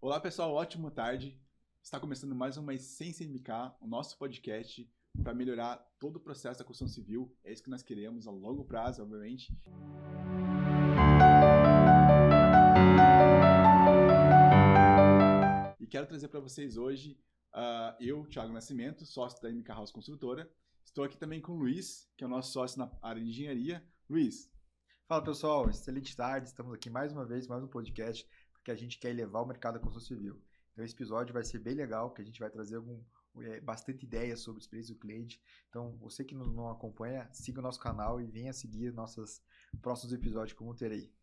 Olá pessoal, ótima tarde. Está começando mais uma Essência MK, o nosso podcast para melhorar todo o processo da construção civil. É isso que nós queremos a longo prazo, obviamente. E quero trazer para vocês hoje, eu, Thiago Nascimento, sócio da MK House Construtora. Estou aqui também com o Luiz, que é o nosso sócio na área de engenharia. Luiz. Fala pessoal, excelente tarde, estamos aqui mais uma vez, mais um podcast, porque a gente quer elevar o mercado da construção civil. Então esse episódio vai ser bem legal, porque a gente vai trazer bastante ideias sobre a experiência do cliente. Então você que não acompanha, siga o nosso canal e venha seguir nossos próximos episódios como terei.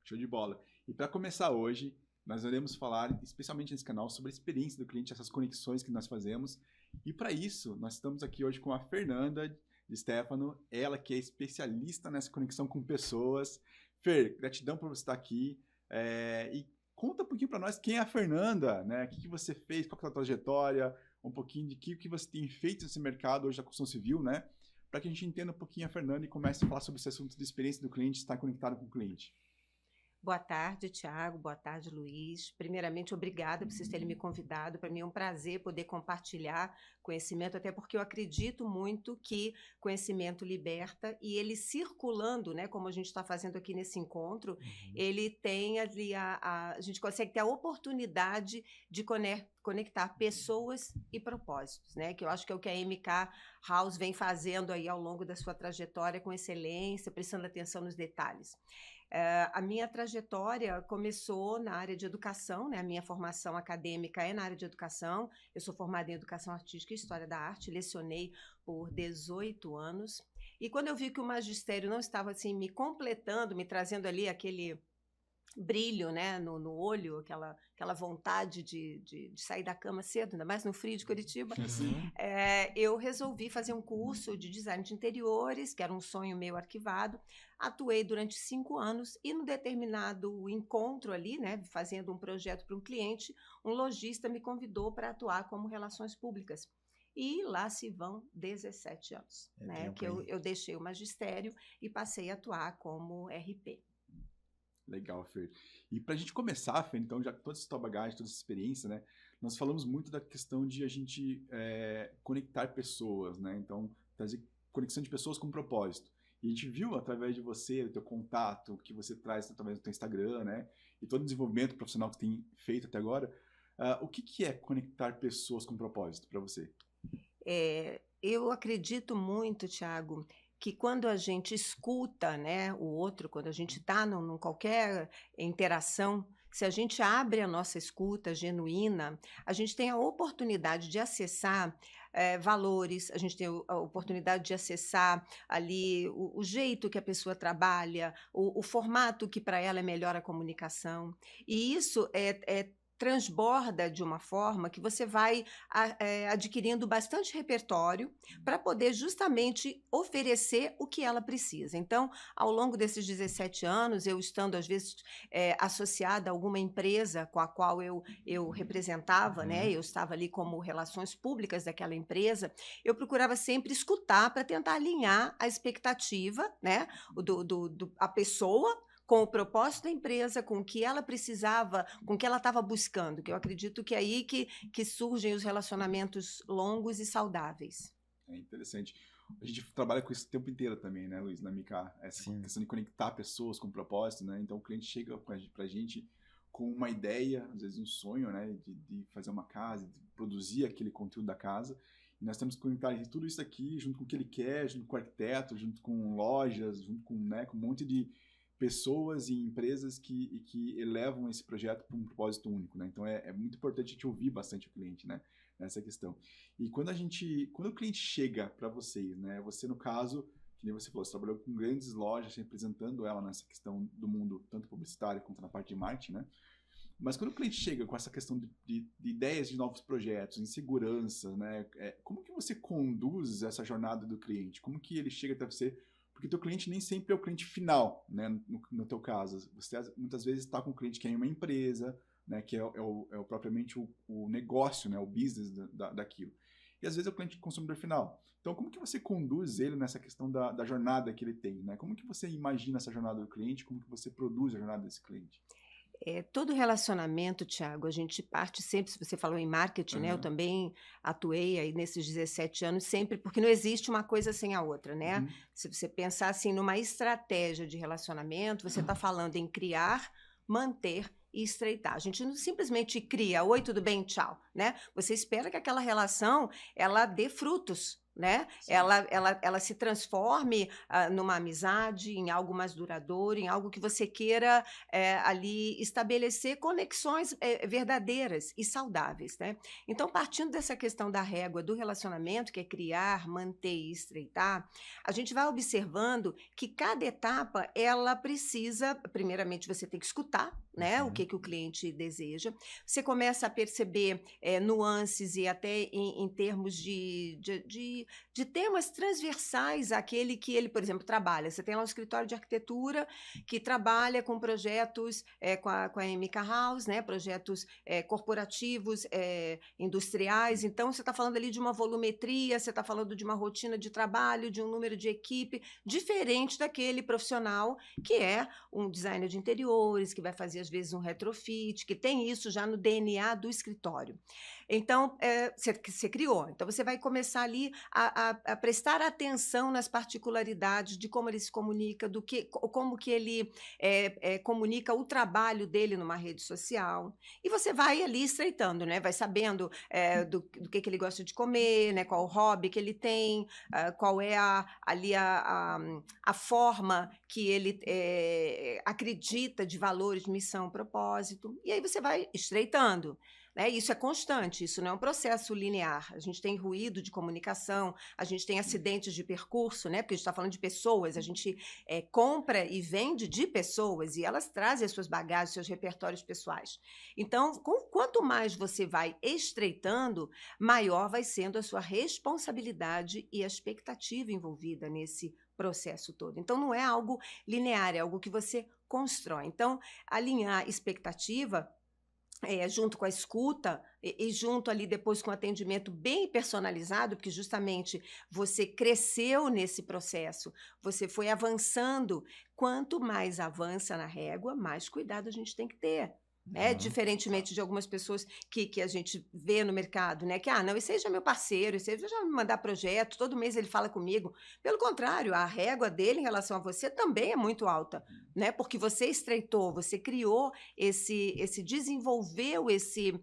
Show de bola. E para começar hoje, nós iremos falar, especialmente nesse canal, sobre a experiência do cliente, essas conexões que nós fazemos. E para isso, nós estamos aqui hoje com a Fernanda de Stefano, ela que é especialista nessa conexão com pessoas. Fer, gratidão por você estar aqui. E conta um pouquinho para nós quem é a Fernanda, né? O que você fez, qual que é a trajetória, um pouquinho de que você tem feito nesse mercado hoje da construção civil, né? Para que a gente entenda um pouquinho a Fernanda e comece a falar sobre esse assunto de experiência do cliente, estar conectado com o cliente. Boa tarde, Thiago. Boa tarde, Luiz. Primeiramente, obrigada por vocês terem me convidado. Para mim é um prazer poder compartilhar conhecimento, até porque eu acredito muito que conhecimento liberta e ele circulando, né, como a gente está fazendo aqui nesse encontro, ele tem ali a gente consegue ter a oportunidade de conectar pessoas e propósitos, né? Que eu acho que é o que a MK House vem fazendo aí ao longo da sua trajetória com excelência, prestando atenção nos detalhes. A minha trajetória começou na área de educação, né? A minha formação acadêmica é na área de educação. Eu sou formada em Educação Artística e História da Arte, lecionei por 18 anos. E quando eu vi que o magistério não estava assim, me completando, me trazendo ali aquele brilho, né, no olho, aquela vontade de sair da cama cedo, ainda mais no frio de Curitiba, eu resolvi fazer um curso de design de interiores, que era um sonho meu arquivado. Atuei durante 5 anos e no determinado encontro ali, né, fazendo um projeto para um cliente, um lojista me convidou para atuar como relações públicas. E lá se vão 17 anos, né, que eu deixei o magistério e passei a atuar como RP. Legal, Fer. E para a gente começar, Fer, então, já toda essa tua bagagem, toda essa experiência, né? Nós falamos muito da questão de a gente conectar pessoas, né? Então, trazer conexão de pessoas com propósito. E a gente viu através de você, do teu contato, que você traz através do teu Instagram, né? E todo o desenvolvimento profissional que tem feito até agora. O que é conectar pessoas com propósito para você? Eu acredito muito, Thiago, que quando a gente escuta, né, o outro, quando a gente está num qualquer interação, se a gente abre a nossa escuta genuína, a gente tem a oportunidade de acessar valores, a gente tem a oportunidade de acessar ali o jeito que a pessoa trabalha, o formato que para ela é melhor a comunicação. E isso transborda de uma forma que você vai adquirindo bastante repertório para poder justamente oferecer o que ela precisa. Então, ao longo desses 17 anos, eu estando às vezes associada a alguma empresa com a qual eu representava, né? Eu estava ali como relações públicas daquela empresa, eu procurava sempre escutar para tentar alinhar a expectativa, né? A pessoa com o propósito da empresa, com o que ela precisava, com o que ela estava buscando, que eu acredito que é aí que surgem os relacionamentos longos e saudáveis. É interessante. A gente trabalha com isso o tempo inteiro também, né, Luiz, na MK? Essa questão de conectar pessoas com propósito, né? Então o cliente chega pra gente com uma ideia, às vezes um sonho, né, de fazer uma casa, de produzir aquele conteúdo da casa. E nós temos que conectar tudo isso aqui junto com o que ele quer, junto com o arquiteto, junto com lojas, junto com, né, com um monte de pessoas e empresas que elevam esse projeto para um propósito único, né? Então é muito importante a gente ouvir bastante o cliente, né? Nessa questão. E quando o cliente chega para vocês, né? Você, no caso, que nem você falou, você trabalhou com grandes lojas, representando ela nessa questão do mundo, tanto publicitário quanto na parte de marketing, né? Mas quando o cliente chega com essa questão de ideias de novos projetos, insegurança, né? Como que você conduz essa jornada do cliente? Como que ele chega até você? Porque o teu cliente nem sempre é o cliente final, né? No teu caso. Você muitas vezes está com um cliente que é em uma empresa, né? Que é propriamente o negócio, né? O business daquilo. E às vezes é o cliente consumidor final. Então, como que você conduz ele nessa questão da jornada que ele tem, né? Como que você imagina essa jornada do cliente? Como que você produz a jornada desse cliente? Todo relacionamento, Thiago, a gente parte sempre, se você falou em marketing, né? Eu também atuei aí nesses 17 anos sempre, porque não existe uma coisa sem a outra, né? Se você pensar assim numa estratégia de relacionamento, você está falando em criar, manter e estreitar. A gente não simplesmente cria, oi, tudo bem, tchau, né? Você espera que aquela relação, ela dê frutos, né? Ela se transforme numa amizade, em algo mais duradouro, em algo que você queira ali estabelecer conexões verdadeiras e saudáveis, né? Então, partindo dessa questão da régua do relacionamento, que é criar, manter e estreitar, a gente vai observando que cada etapa, ela precisa, primeiramente, você tem que escutar, né? O que o cliente deseja. Você começa a perceber nuances e até em termos de temas transversais àquele que ele, por exemplo, trabalha. Você tem lá um escritório de arquitetura que trabalha com projetos com a MK House, né? Projetos corporativos, industriais. Então, você está falando ali de uma volumetria, você está falando de uma rotina de trabalho, de um número de equipe, diferente daquele profissional que é um designer de interiores, que vai fazer, às vezes, um retrofit, que tem isso já no DNA do escritório. Então, você criou. Então, você vai começar ali a prestar atenção nas particularidades de como ele se comunica, como que ele comunica o trabalho dele numa rede social. E você vai ali estreitando, né? Vai sabendo do que ele gosta de comer, né? Qual o hobby que ele tem, qual é a forma que ele acredita de valores, missão, propósito. E aí você vai estreitando. Né? Isso é constante, isso não é um processo linear. A gente tem ruído de comunicação, a gente tem acidentes de percurso, né? Porque a gente está falando de pessoas, a gente compra e vende de pessoas e elas trazem as suas bagagens, seus repertórios pessoais. Então, quanto mais você vai estreitando, maior vai sendo a sua responsabilidade e a expectativa envolvida nesse processo todo. Então, não é algo linear, é algo que você constrói. Então, alinhar expectativa junto com a escuta e junto ali depois com o atendimento bem personalizado, porque justamente você cresceu nesse processo, você foi avançando. Quanto mais avança na régua, mais cuidado a gente tem que ter. Diferentemente de algumas pessoas que a gente vê no mercado, né? Que, não, esse aí já é meu parceiro, esse aí já me mandar projeto, todo mês ele fala comigo. Pelo contrário, a régua dele em relação a você também é muito alta, né? Porque você estreitou, você criou desenvolveu esse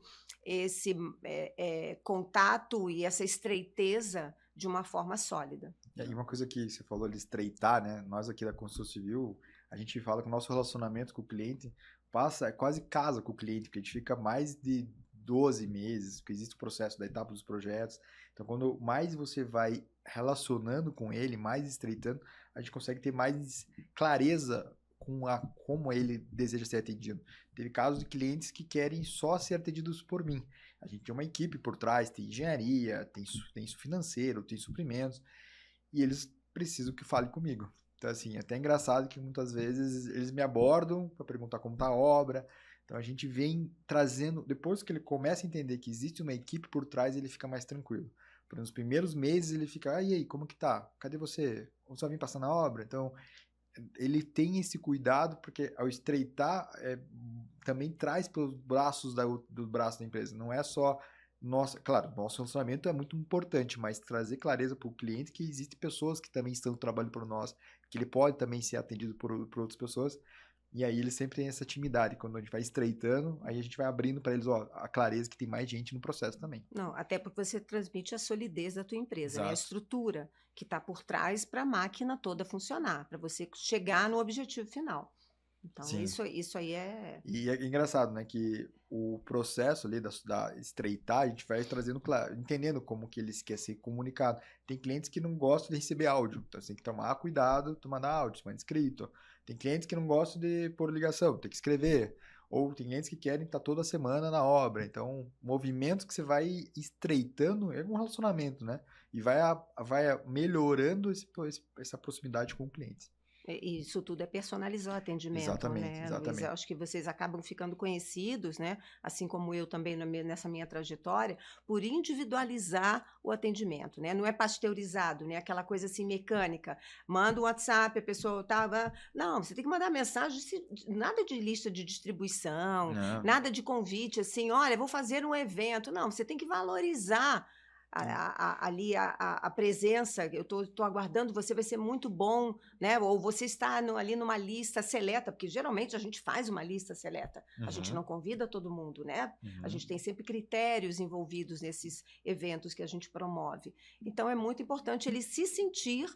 contato e essa estreiteza de uma forma sólida. E uma coisa que você falou de estreitar, né? Nós aqui da construção civil, a gente fala que o nosso relacionamento com o cliente quase casa com o cliente, porque a gente fica mais de 12 meses, porque existe o processo da etapa dos projetos. Então, quando mais você vai relacionando com ele, mais estreitando, a gente consegue ter mais clareza com como ele deseja ser atendido. Teve casos de clientes que querem só ser atendidos por mim. A gente tem uma equipe por trás, tem engenharia, tem financeiro, tem suprimentos, e eles precisam que fale comigo. Então, assim, é até engraçado que muitas vezes eles me abordam para perguntar como está a obra. Então, a gente vem trazendo, depois que ele começa a entender que existe uma equipe por trás, ele fica mais tranquilo. Nos primeiros meses ele fica, e aí, como que tá? Cadê você? Você vai vir passar na obra? Então, ele tem esse cuidado, porque ao estreitar, também traz pelos braços do braço da empresa. Não é só claro, nosso relacionamento é muito importante, mas trazer clareza para o cliente que existem pessoas que também estão trabalhando por nós, que ele pode também ser atendido por outras pessoas, e aí ele sempre tem essa intimidade. Quando a gente vai estreitando, aí a gente vai abrindo para eles a clareza que tem mais gente no processo também. Não, até porque você transmite a solidez da tua empresa, né? A estrutura que está por trás para a máquina toda funcionar, para você chegar no objetivo final. Então, isso aí é... E é engraçado, né, que o processo ali da estreitar, a gente vai trazendo, entendendo como que eles querem ser comunicado. Tem clientes que não gostam de receber áudio, então você tem que tomar cuidado, tomar áudio, manda escrito. Tem clientes que não gostam de pôr ligação, tem que escrever. Ou tem clientes que querem estar toda semana na obra. Então, movimentos que você vai estreitando é um relacionamento, né? E vai melhorando essa proximidade com o cliente. Isso tudo é personalizar o atendimento, Exatamente, né, Luiz? exatamente. Eu acho que vocês acabam ficando conhecidos, né, assim como eu também nessa minha trajetória, por individualizar o atendimento, né? Não é pasteurizado, né? Aquela coisa assim mecânica. Manda um WhatsApp, a pessoa tava. Não, você tem que mandar mensagem, nada de lista de distribuição, Não. nada de convite, assim, olha, vou fazer um evento. Não, você tem que valorizar ali a presença, eu estou aguardando, você vai ser muito bom, né? Ou você está ali numa lista seleta, porque geralmente a gente faz uma lista seleta, a gente não convida todo mundo, né? A gente tem sempre critérios envolvidos nesses eventos que a gente promove. Então é muito importante ele se sentir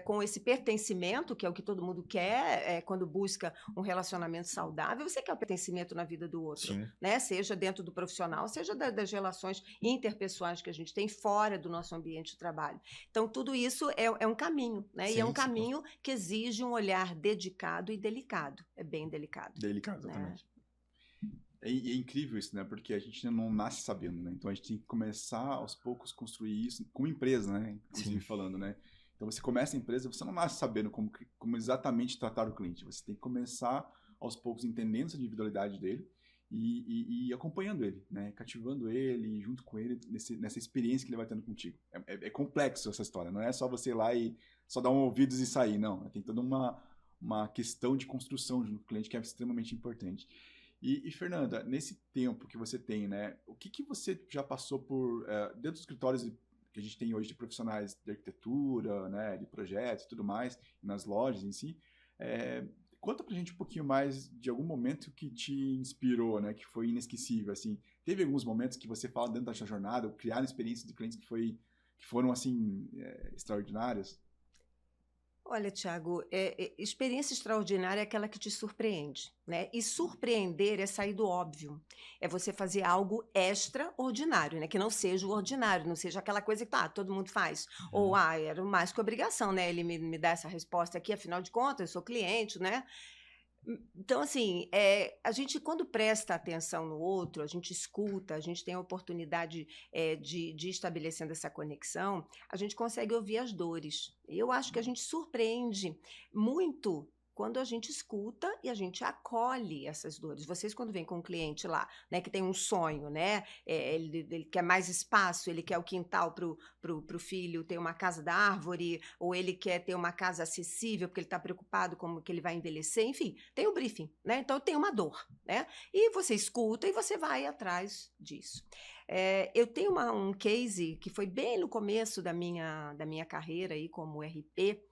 com esse pertencimento, que é o que todo mundo quer, quando busca um relacionamento saudável, você quer o pertencimento na vida do outro, né? Seja dentro do profissional, seja das relações interpessoais que a gente tem fora do nosso ambiente de trabalho. Então, tudo isso é um caminho, né? Sim, e é um caminho que exige um olhar dedicado e delicado. É bem delicado. Delicado, exatamente. É incrível isso, né? Porque a gente não nasce sabendo, né? Então, a gente tem que começar, aos poucos, construir isso como empresa, né? Inclusive falando, né? Então, você começa a empresa, você não nasce sabendo como exatamente tratar o cliente. Você tem que começar, aos poucos, entendendo essa individualidade dele, e acompanhando ele, né? Cativando ele, junto com ele, nessa experiência que ele vai tendo contigo. É complexo essa história, não é só você ir lá e só dar um ouvidos e sair, não. Tem toda uma questão de construção junto com o cliente que é extremamente importante. E Fernanda, nesse tempo que você tem, né? O que você já passou por, dentro dos escritórios que a gente tem hoje de profissionais de arquitetura, né? De projetos e tudo mais, nas lojas em si, conta pra gente um pouquinho mais de algum momento que te inspirou, né? Que foi inesquecível, assim. Teve alguns momentos que você fala dentro da sua jornada, ou criaram experiências de clientes que foram, assim, extraordinárias? Olha, Thiago, experiência extraordinária é aquela que te surpreende, né? E surpreender é sair do óbvio. É você fazer algo extraordinário, né? Que não seja o ordinário, não seja aquela coisa que todo mundo faz. Ou, era mais que obrigação, né? Ele me dá essa resposta aqui, afinal de contas, eu sou cliente, né? Então, assim, a gente, quando presta atenção no outro, a gente escuta, a gente tem a oportunidade de ir estabelecendo essa conexão, a gente consegue ouvir as dores. Eu acho que a gente surpreende muito quando a gente escuta e a gente acolhe essas dores. Vocês, quando vêm com um cliente lá, né, que tem um sonho, né, ele quer mais espaço, ele quer o quintal pro filho ter uma casa da árvore, ou ele quer ter uma casa acessível, porque ele está preocupado como que ele vai envelhecer, enfim, tem o briefing, né, então tem uma dor, né, e você escuta e você vai atrás disso. Eu tenho um case que foi bem no começo da minha carreira aí como RP,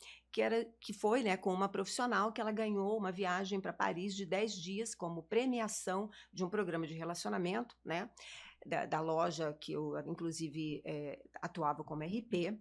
que foi, né, com uma profissional que ela ganhou uma viagem para Paris de 10 dias como premiação de um programa de relacionamento, né, da loja que eu, inclusive, atuava como RP.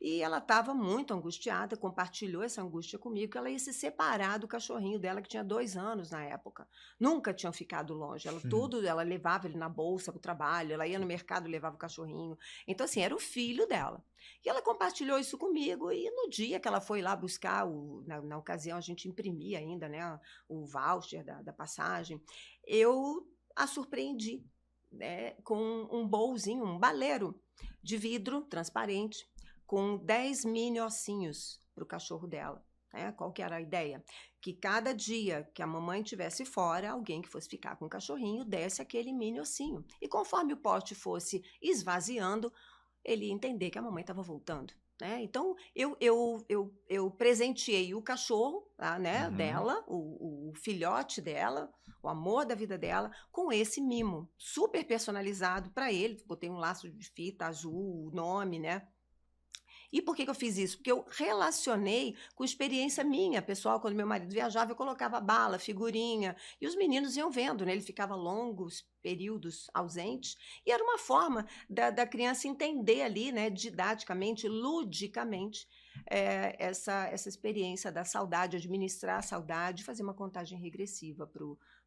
E ela estava muito angustiada, compartilhou essa angústia comigo, que ela ia se separar do cachorrinho dela, que tinha 2 anos na época. Nunca tinham ficado longe. Ela levava ele na bolsa para o trabalho, ela ia no mercado e levava o cachorrinho. Então, assim, era o filho dela. E ela compartilhou isso comigo, e no dia que ela foi lá buscar, na ocasião a gente imprimia ainda, né, o voucher da passagem, eu a surpreendi, né, com um bolzinho, um baleiro de vidro transparente, com 10 mini ossinhos para o cachorro dela. Né? Qual que era a ideia? Que cada dia que a mamãe estivesse fora, alguém que fosse ficar com o cachorrinho desse aquele mini ossinho. E conforme o pote fosse esvaziando, ele ia entender que a mamãe estava voltando. Né? Então, eu presenteei o cachorro, né, dela, o filhote dela, o amor da vida dela, com esse mimo super personalizado para ele. Botei um laço de fita azul, o nome, né? E por que eu fiz isso? Porque eu relacionei com experiência minha, pessoal. Quando meu marido viajava, eu colocava bala, figurinha, e os meninos iam vendo, né? Ele ficava longos períodos ausentes, e era uma forma da criança entender ali, né, didaticamente, ludicamente, essa experiência da saudade, administrar a saudade, fazer uma contagem regressiva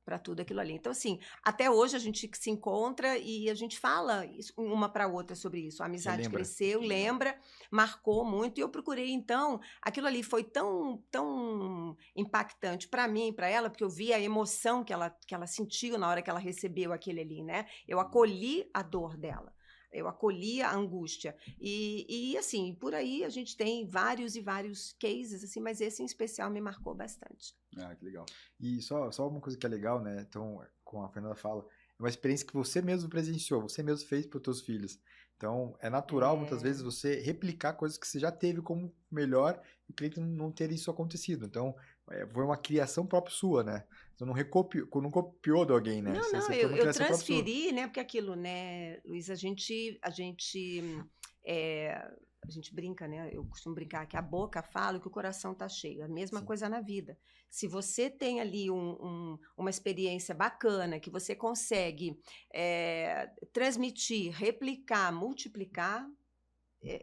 para tudo aquilo ali. Então, assim, até hoje a gente se encontra e a gente fala uma para outra sobre isso. A amizade cresceu, lembra, marcou muito, e eu procurei, então, aquilo ali foi tão, tão impactante para mim e para ela, porque eu vi a emoção que ela sentiu na hora que ela recebeu aquele ali, né? Eu acolhi a dor dela. eu acolhi a angústia. E assim, por aí a gente tem vários e vários cases, assim, mas esse em especial me marcou bastante. Ah, que legal. E só uma coisa que é legal, né? Então, como a Fernanda fala, é uma experiência que você mesmo presenciou, você mesmo fez para os seus filhos. Então, é natural, muitas vezes, você replicar coisas que você já teve como melhor e o cliente não ter isso acontecido. Então, foi uma criação própria sua, né? Você não copiou de alguém, né? Não, eu transferi, né? Porque aquilo, né, Luiz, a gente brinca, né? Eu costumo brincar que a boca fala que o coração tá cheio. A mesma coisa na vida. Se você tem ali uma experiência bacana, que você consegue transmitir, replicar, multiplicar,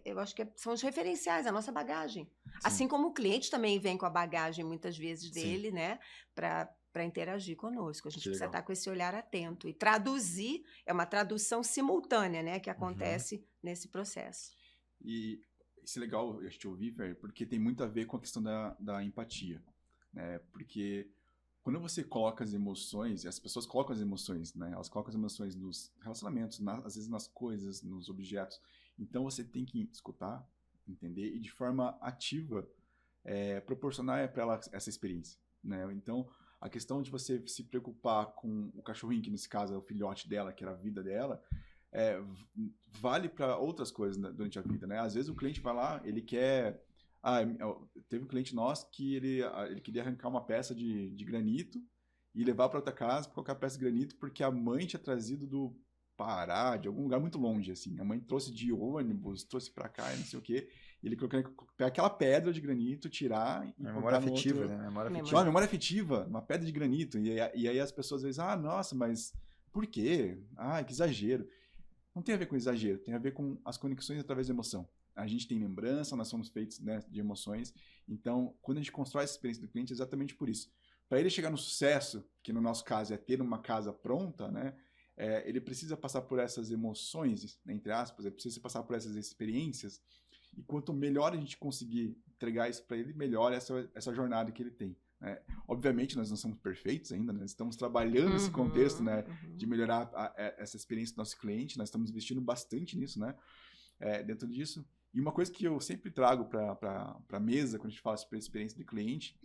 eu acho que são os referenciais, a nossa bagagem. Sim. Assim como o cliente também vem com a bagagem, muitas vezes, dele, sim, né? Para interagir conosco. A gente precisa estar com esse olhar atento. E traduzir, é uma tradução simultânea, né? Que acontece nesse processo. E isso é legal eu te ouvir, Fer, porque tem muito a ver com a questão da empatia, né? Porque quando você coloca as emoções, as pessoas colocam as emoções, né? Elas colocam as emoções nos relacionamentos, às vezes nas coisas, nos objetos. Então você tem que escutar, entender e de forma ativa proporcionar para ela essa experiência, né? Então a questão de você se preocupar com o cachorrinho, que nesse caso é o filhote dela, que era a vida dela, vale para outras coisas, né, durante a vida, né? Às vezes o cliente vai lá, ele quer... teve um cliente nosso que ele queria arrancar uma peça de granito e levar para outra casa para colocar a peça de granito, porque a mãe tinha trazido do Pará, de algum lugar muito longe, assim. A mãe trouxe de ônibus, trouxe para cá e não sei o quê. E ele colocou pegar aquela pedra de granito, tirar e memória afetiva, outro... né? Memória afetiva, uma pedra de granito. E aí as pessoas às vezes, nossa, mas por quê? Que exagero. Não tem a ver com exagero, tem a ver com as conexões através da emoção. A gente tem lembrança, nós somos feitos, né, de emoções. Então, quando a gente constrói essa experiência do cliente, é exatamente por isso. Para ele chegar no sucesso, que no nosso caso é ter uma casa pronta, né, ele precisa passar por essas emoções, né, entre aspas, ele precisa passar por essas experiências. E quanto melhor a gente conseguir entregar isso para ele, melhor essa jornada que ele tem. Né? Obviamente, nós não somos perfeitos ainda, né? Estamos trabalhando nesse contexto, né, de melhorar essa experiência do nosso cliente. Nós estamos investindo bastante nisso, né? Dentro disso. E uma coisa que eu sempre trago para a mesa, quando a gente fala sobre a experiência do cliente,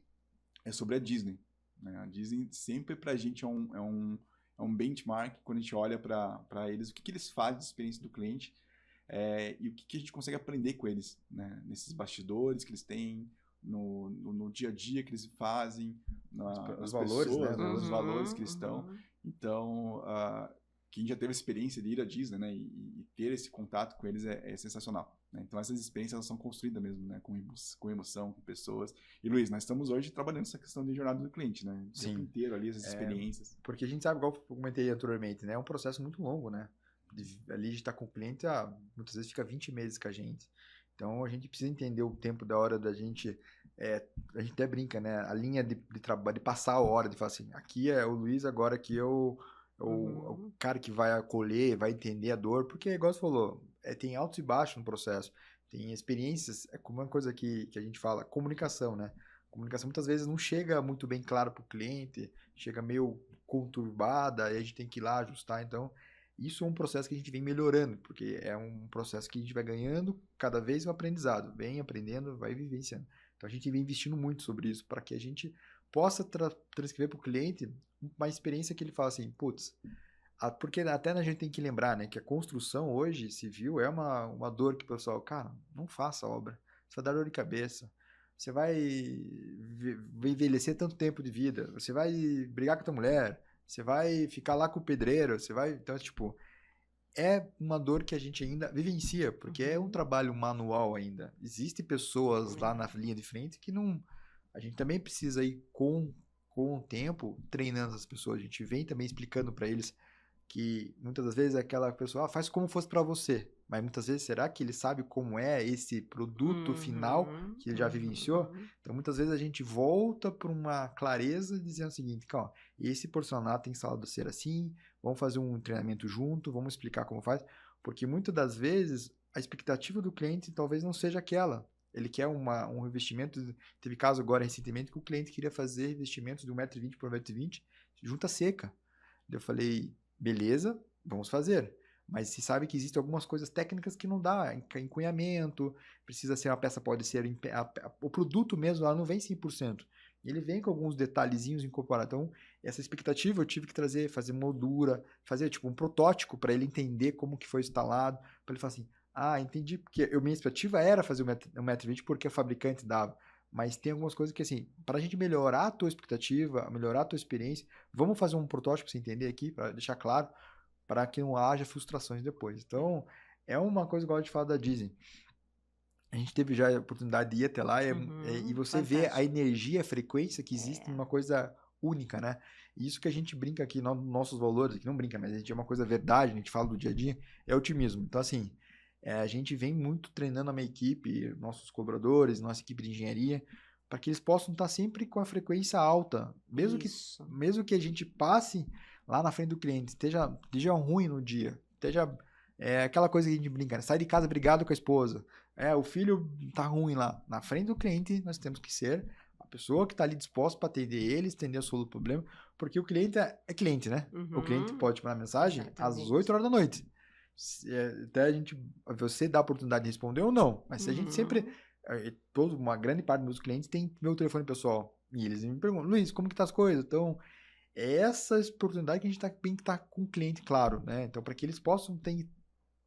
é sobre a Disney. Né? A Disney sempre para a gente é um benchmark quando a gente olha para eles, o que eles fazem da experiência do cliente e o que a gente consegue aprender com eles, né? Nesses bastidores que eles têm, no dia a dia que eles fazem, nas valores, pessoas, né? Nos valores que eles estão. Então, quem já teve a experiência de ir à Disney, né, e ter esse contato com eles é sensacional. Né? Então, essas experiências elas são construídas mesmo, né, com emoção, com pessoas. E, Luiz, nós estamos hoje trabalhando essa questão de jornada do cliente, né? O tempo inteiro ali, essas experiências. Porque a gente sabe, igual eu comentei anteriormente, né? É um processo muito longo, né? Ali a gente está com o cliente, muitas vezes fica 20 meses com a gente. Então, a gente precisa entender o tempo da hora da gente... a gente até brinca, né? A linha de trabalho, de passar a hora, de falar assim, aqui é o Luiz, agora aqui é o cara que vai acolher, vai entender a dor, porque, igual você falou, tem altos e baixos no processo, tem experiências, como uma coisa que a gente fala, comunicação, né? Comunicação muitas vezes não chega muito bem claro para o cliente, chega meio conturbada, e a gente tem que ir lá ajustar, então... Isso é um processo que a gente vem melhorando, porque é um processo que a gente vai ganhando cada vez um aprendizado, vem aprendendo, vai vivenciando. Então a gente vem investindo muito sobre isso, para que a gente possa transcrever para o cliente uma experiência que ele fala assim, putz, porque até a gente tem que lembrar, né, que a construção hoje, civil, é uma dor que o pessoal, cara, não faça obra, você vai dar dor de cabeça, você vai envelhecer tanto tempo de vida, você vai brigar com a tua mulher, você vai ficar lá com o pedreiro, você vai... Então, tipo, é uma dor que a gente ainda vivencia, porque é um trabalho manual ainda. Existem pessoas lá na linha de frente que não... A gente também precisa ir com o tempo treinando as pessoas. A gente vem também explicando para eles que muitas das vezes aquela pessoa faz como fosse para você. Mas muitas vezes, será que ele sabe como é esse produto final que ele já vivenciou? Então, muitas vezes a gente volta para uma clareza dizendo o seguinte, ó, esse porcelanato tem instalado ser assim, vamos fazer um treinamento junto, vamos explicar como faz, porque muitas das vezes a expectativa do cliente talvez não seja aquela. Ele quer um revestimento, teve caso agora recentemente que o cliente queria fazer revestimentos de 1,20 m por 1,20 m, junta seca. Eu falei, beleza, vamos fazer. Mas se sabe que existem algumas coisas técnicas que não dá, encunhamento, precisa ser uma peça, pode ser, o produto mesmo, ela não vem 100%. Ele vem com alguns detalhezinhos incorporados. Então, essa expectativa eu tive que trazer, fazer moldura, fazer tipo um protótipo para ele entender como que foi instalado, para ele falar assim, entendi, porque minha expectativa era fazer 1,20 m porque a fabricante dava. Mas tem algumas coisas que, assim, para a gente melhorar a tua expectativa, melhorar a tua experiência, vamos fazer um protótipo para você entender aqui, para deixar claro, para que não haja frustrações depois. Então, é uma coisa que eu gosto de falar da Disney. A gente teve já a oportunidade de ir até lá e você fantástico. vê a energia, a frequência que existe numa coisa única, né? E isso que a gente brinca aqui, nossos valores, aqui não brinca, mas a gente é uma coisa verdade, a gente fala do dia a dia, é otimismo. Então, assim, a gente vem muito treinando a minha equipe, nossos colaboradores, nossa equipe de engenharia, para que eles possam estar sempre com a frequência alta. Mesmo que a gente passe lá na frente do cliente, esteja ruim no dia, esteja aquela coisa que a gente brinca, né? Sai de casa brigado com a esposa, o filho tá ruim lá. Na frente do cliente, nós temos que ser a pessoa que está ali disposta para atender ele, entender a solução do problema, porque o cliente é cliente, né? O cliente pode mandar mensagem às 8 horas da noite. Até você dá a oportunidade de responder ou não, mas se a gente sempre, uma grande parte dos meus clientes tem meu telefone pessoal, e eles me perguntam, Luiz, como que tá as coisas? Então, é essa oportunidade que a gente tem que estar com o cliente, claro, né? Então, para que eles possam ter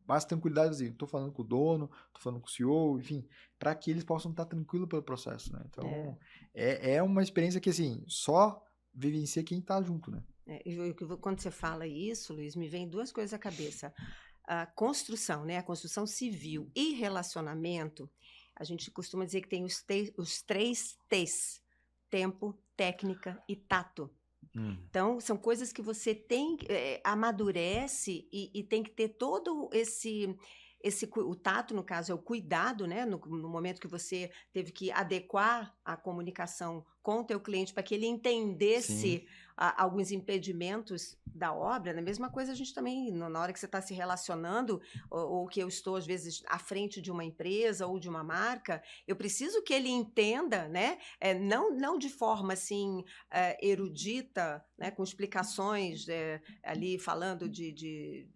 mais tranquilidade, assim, estou falando com o dono, estou falando com o CEO, enfim, para que eles possam estar tranquilos pelo processo, né? Então, é uma experiência que, assim, só vivencia quem está junto, né? Quando você fala isso, Luiz, me vem duas coisas à cabeça. A construção, né? A construção civil e relacionamento, a gente costuma dizer que tem os 3 T's: tempo, técnica e tato. Então, são coisas que você amadurece e tem que ter todo o tato, no caso, é o cuidado, né? No momento que você teve que adequar a comunicação com o teu cliente para que ele entendesse alguns impedimentos da obra. Na mesma coisa, a gente também, na hora que você está se relacionando, ou que eu estou, às vezes, à frente de uma empresa ou de uma marca, eu preciso que ele entenda, né? Não de forma, assim, erudita, né? Com explicações ali falando de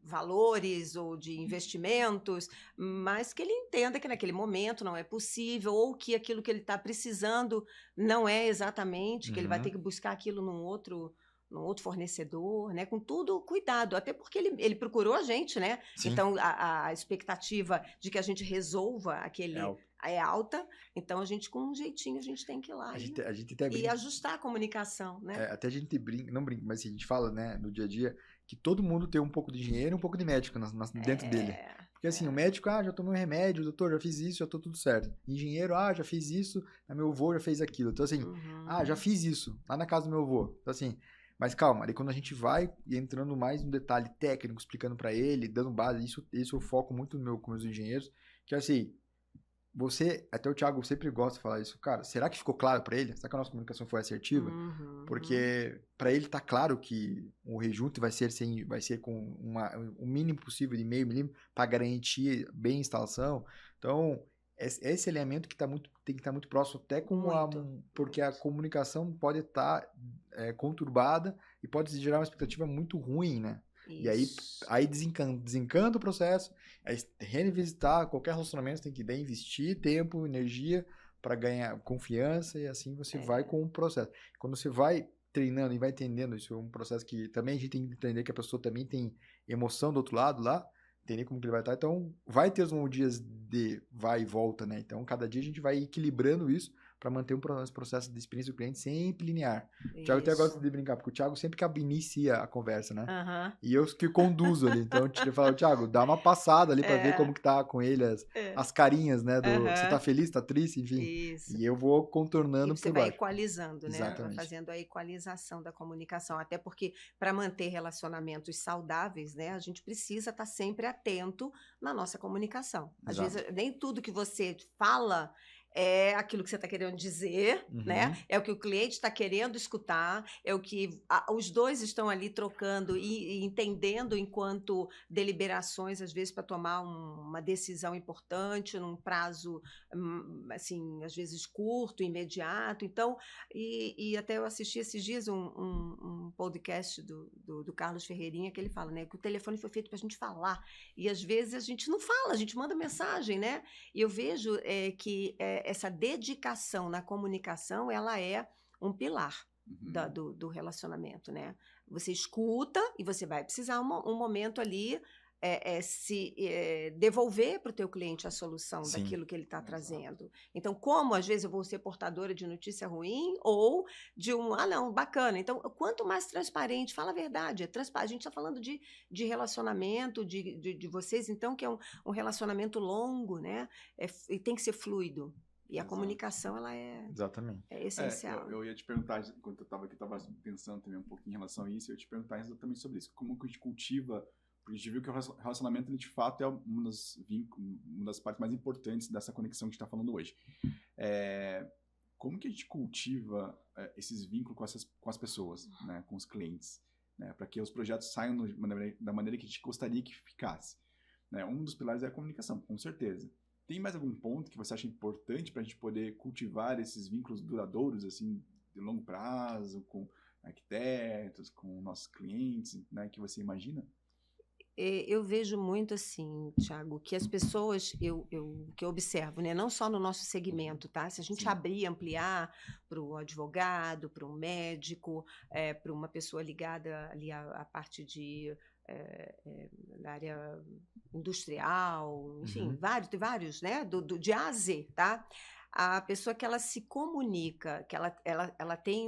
valores ou de investimentos, mas que ele entenda que naquele momento não é possível, ou que aquilo que ele está precisando não é exatamente, que ele vai ter que buscar aquilo num outro fornecedor, né? Com tudo cuidado, até porque ele procurou a gente, né? Sim. Então a expectativa de que a gente resolva aquele é alta, então a gente, com um jeitinho, a gente tem que ir lá a gente até e ajustar a comunicação, né? Até a gente brinca, não brinca, mas a gente fala, né, no dia a dia, que todo mundo tem um pouco de engenheiro e um pouco de médico dentro dele. Porque assim, o médico, já tomei um remédio, doutor, já fiz isso, já tô tudo certo. Engenheiro, já fiz isso, meu avô já fez aquilo. Então assim, já fiz isso, lá na casa do meu avô. Então assim, mas calma, aí quando a gente vai entrando mais no detalhe técnico, explicando para ele, dando base, isso eu foco muito com meus engenheiros, que assim, até o Thiago sempre gosta de falar isso, cara, será que ficou claro para ele? Será que a nossa comunicação foi assertiva? Porque para ele tá claro que o rejunte vai ser com o mínimo possível de meio milímetro para garantir bem a instalação. Então, esse elemento que tem que estar muito próximo, até porque a comunicação pode estar conturbada e pode gerar uma expectativa muito ruim, né? Isso. E aí desencanta o processo, aí revisitar qualquer relacionamento, tem que investir tempo, energia para ganhar confiança, e assim você vai com o processo. Quando você vai treinando e vai entendendo, isso é um processo que também a gente tem que entender que a pessoa também tem emoção do outro lado lá, entender como que ele vai estar. Então, vai ter uns dias de vai e volta, né? Então, cada dia a gente vai equilibrando isso para manter um processo de experiência do cliente sempre linear. O Thiago até gosta de brincar, porque o Thiago sempre que inicia a conversa, né? E eu que conduzo ali. Então, eu falo, Thiago, dá uma passada ali para ver como que tá com ele, as carinhas, né? Você tá feliz, tá triste, enfim. Isso. E eu vou contornando por baixo. Você vai equalizando, né? Exatamente. Vai fazendo a equalização da comunicação. Até porque, para manter relacionamentos saudáveis, né? A gente precisa estar sempre atento na nossa comunicação. Às vezes, nem tudo que você fala é aquilo que você está querendo dizer, né? É o que o cliente está querendo escutar, é o que os dois estão ali trocando e entendendo enquanto deliberações, às vezes, para tomar uma decisão importante num prazo, assim, às vezes curto, imediato. Então, e até eu assisti esses dias um podcast do Carlos Ferreirinha, que ele fala, né, que o telefone foi feito para a gente falar, e às vezes a gente não fala, a gente manda mensagem, né? E eu vejo que essa dedicação na comunicação, ela é um pilar do relacionamento, né? Você escuta e você vai precisar um momento ali devolver para o teu cliente a solução daquilo que ele está trazendo. Então, como às vezes eu vou ser portadora de notícia ruim ou de não, bacana. Então, quanto mais transparente, fala a verdade. A gente está falando de relacionamento, de vocês, então, que é um relacionamento longo, né? E tem que ser fluido. E a comunicação, ela é essencial. Eu ia te perguntar, enquanto eu estava aqui, estava pensando também um pouquinho em relação a isso, eu ia te perguntar exatamente sobre isso. Como que a gente cultiva. Porque a gente viu que o relacionamento, ele, de fato, é uma das partes mais importantes dessa conexão que a gente está falando hoje. Como que a gente cultiva esses vínculos com as pessoas, né, com os clientes, né, para que os projetos saiam da maneira que a gente gostaria que ficasse? Né? Um dos pilares é a comunicação, com certeza. Tem mais algum ponto que você acha importante para a gente poder cultivar esses vínculos duradouros, assim, de longo prazo, com arquitetos, com nossos clientes, né, que você imagina? Eu vejo muito assim, Thiago, que as pessoas, que eu observo, né, não só no nosso segmento, tá? Se a gente ampliar para o advogado, para um médico, para uma pessoa ligada ali à parte da área industrial, enfim, vários, né, de A a Z, tá? A pessoa que ela se comunica, que ela tem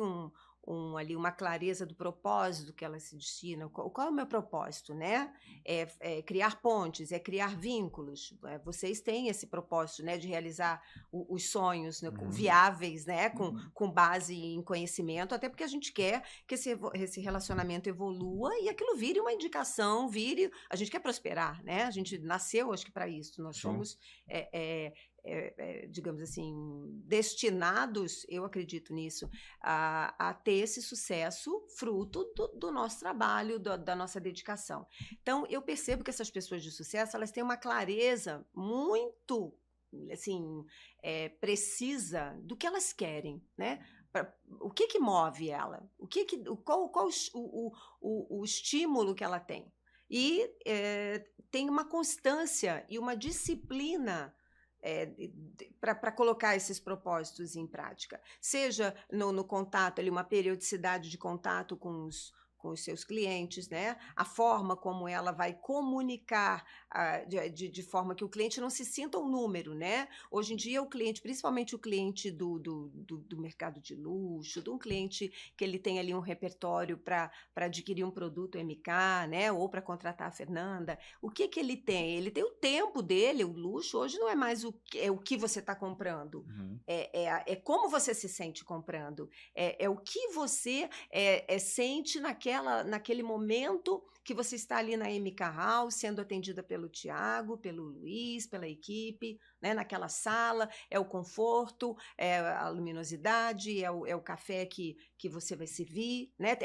ali uma clareza do propósito que ela se destina. Qual é o meu propósito, né? É criar pontes, é criar vínculos. Vocês têm esse propósito, né, de realizar os sonhos, né, viáveis, né, com base em conhecimento, até porque a gente quer que esse relacionamento evolua e aquilo vire uma indicação, a gente quer prosperar, né? A gente nasceu, acho que, para isso. Nós somos digamos assim, destinados, eu acredito nisso, a ter esse sucesso fruto do nosso trabalho, da nossa dedicação. Então, eu percebo que essas pessoas de sucesso, elas têm uma clareza muito, assim, precisa do que elas querem, né? O que move ela? Qual o estímulo que ela tem? E tem uma constância e uma disciplina para colocar esses propósitos em prática. Seja no contato, ali, uma periodicidade de contato com os seus clientes, né? A forma como ela vai comunicar de forma que o cliente não se sinta um número, né? Hoje em dia o cliente, principalmente o cliente do mercado de luxo, de um cliente que ele tem ali um repertório para adquirir um produto MK, né? Ou para contratar a Fernanda, o que ele tem? Ele tem o tempo dele, o luxo hoje não é mais o que você está comprando, é como você se sente comprando, é o que você sente naquele momento que você está ali na MK House, sendo atendida pelo Tiago, pelo Luiz, pela equipe, né, naquela sala, é o conforto, é a luminosidade, é o café que você vai servir, né?